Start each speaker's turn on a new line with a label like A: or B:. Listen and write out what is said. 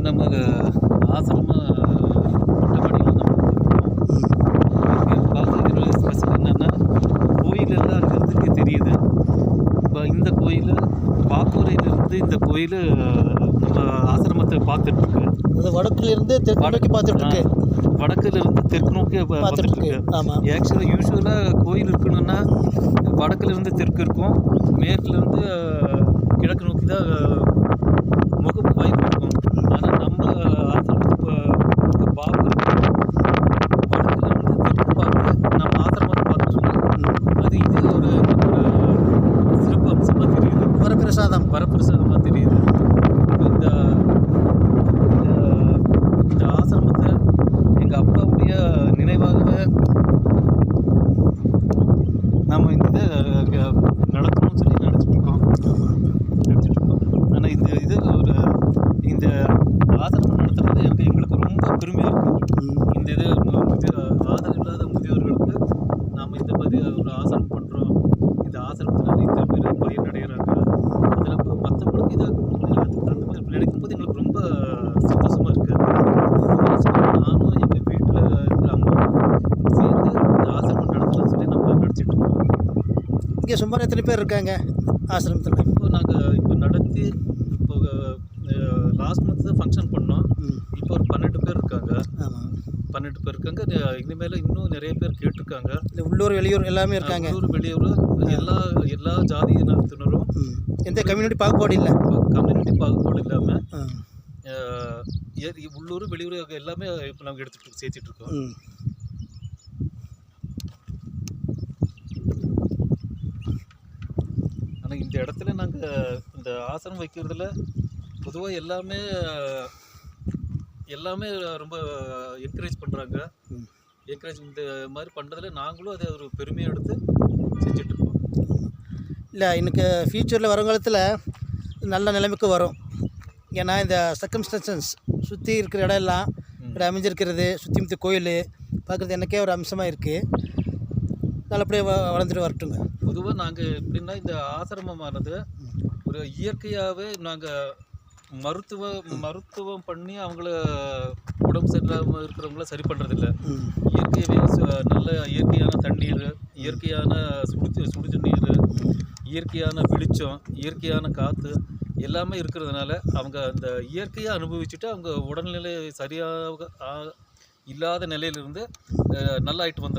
A: இது நம்ம ஆசிரம மொட்டைமாடியில் நம்ம பார்க்குறதுல ஸ்பெஷல் என்னென்னா கோயில் எல்லாம் இருக்கிறதுக்கு தெரியுது. இப்போ இந்த கோயில் பாக்கூரையிலேருந்து இந்த கோயில் நம்ம ஆசிரமத்தை பார்த்துட்ருக்கு.
B: அது வடக்குலேருந்து தெற்கு நோக்கி பார்த்துட்ருக்கு.
A: வடக்குலேருந்து தெற்கு நோக்கி பார்த்துட்ருக்கு.
B: ஆமாம்,
A: யூஸ்வலாக கோயில் இருக்கணும்னா வடக்குலேருந்து தெற்கு இருக்கும், மேற்குலேருந்து கிழக்கு நோக்கி தான் முகப்பு வாய்ப்பு இருக்கும். ஆனால் நம்ம ஆசிரமத்தை பார்க்குறது வடக்குலேருந்து தெற்கு பார்த்து நம்ம ஆசிரமத்தை பார்த்துட்ருக்கோம். அது இது ஒரு சிறப்பு அம்சமாக தெரியுது. வரப்பிரசாதமாக தெரியுது. இந்த இந்த ஆசிரமத்தை எங்கள் அப்பாவுடைய நினைவாகவே நாம் இந்த இதை நடத்தணும்னு சொல்லி நினச்சிட்ருக்கோம். ஆனால் இந்த இந்த ஆசிரமம் நடத்துறது எங்களுக்கு ரொம்ப பெருமையாக இருக்குது. இந்த இது ஆதரவு இல்லாத முதியோர்களுக்கு நாம் இந்த மாதிரி ஒரு ஆசிரமம் பண்ணுறோம், இந்த ஆசிரமத்தினால இத்தனை பேர் பயனடைகிறாங்க, அதில் மற்றவங்களுக்கு அதுக்கு அந்த மாதிரி நினைக்கும்போது எங்களுக்கு ரொம்ப சந்தோஷமாக இருக்குது. நானும் எங்கள் வீட்டில் இருக்கிற அம்மாவும் சேர்ந்து இந்த ஆசிரமம் நடத்தலாம்னு சொல்லி நம்ம நடிச்சிட்ருக்கோம்.
B: இங்கே சுமார் எத்தனை பேர் இருக்காங்க ஆசிரமத்தில்?
A: இப்போ நடத்தி இப்போ லாஸ்ட் மந்த் தான் ஃபங்க்ஷன் பண்ணோம். இப்போ ஒரு 12 பேர் இருக்காங்க.
B: ஆமாம்,
A: 12 பேர் இருக்காங்க. இனிமேல் இன்னும் நிறைய பேர் கேட்டிருக்காங்க.
B: இல்லை, உள்ளூர் வெளியூர் எல்லாமே இருக்காங்க.
A: உள்ளூர் வெளியூர் எல்லா ஜாதியினத்தினரும்,
B: எந்த கம்யூனிட்டி பாகுபாடு இல்லை.
A: கம்யூனிட்டி பாகுபாடு இல்லாமல் உள்ளூர் வெளியூர் எல்லாமே இப்போ நாங்கள் சேர்த்துட்ருக்கோம். ஆனால் இந்த இடத்துல நாங்கள் இந்த ஆசிரமம் வைக்கிறதுல பொதுவாக எல்லாமே ரொம்ப என்கரேஜ் பண்ணுறாங்க. இந்த மாதிரி பண்ணுறதுல நாங்களும் அதை ஒரு பெருமையை எடுத்து செஞ்சிட்ருக்கோம்.
B: இல்லை, எனக்கு ஃப்யூச்சரில் வருங்காலத்தில் நல்ல நிலைமைக்கு வரும். ஏன்னா இந்த சர்க்கம்ஸ்டன்சஸ் சுற்றி இருக்கிற இடம் எல்லாம் அமைஞ்சிருக்கிறது, சுற்றி முற்றி கோயில் பார்க்குறது எனக்கே ஒரு அம்சமாக இருக்குது. நல்லபடியாக வளர்ந்துட்டு வரட்டுங்க.
A: பொதுவாக நாங்கள் எப்படின்னா இந்த ஆசிரமமானது ஒரு இயற்கையாகவே நாங்கள் மருத்துவம் பண்ணி அவங்கள உடம்பு சரியில்லாமல் இருக்கிறவங்கள சரி பண்ணுறதில்ல. இயற்கையாகவே நல்ல இயற்கையான தண்ணீர், இயற்கையான சுடு தண்ணீர், இயற்கையான வெளிச்சம், இயற்கையான காற்று எல்லாமே இருக்கிறதுனால அவங்க அந்த இயற்கையாக அனுபவிச்சுட்டு அவங்க உடல்நிலை சரியாக இல்லாத நிலையிலிருந்து நல்லாயிட்டு வந்துடுறாங்க.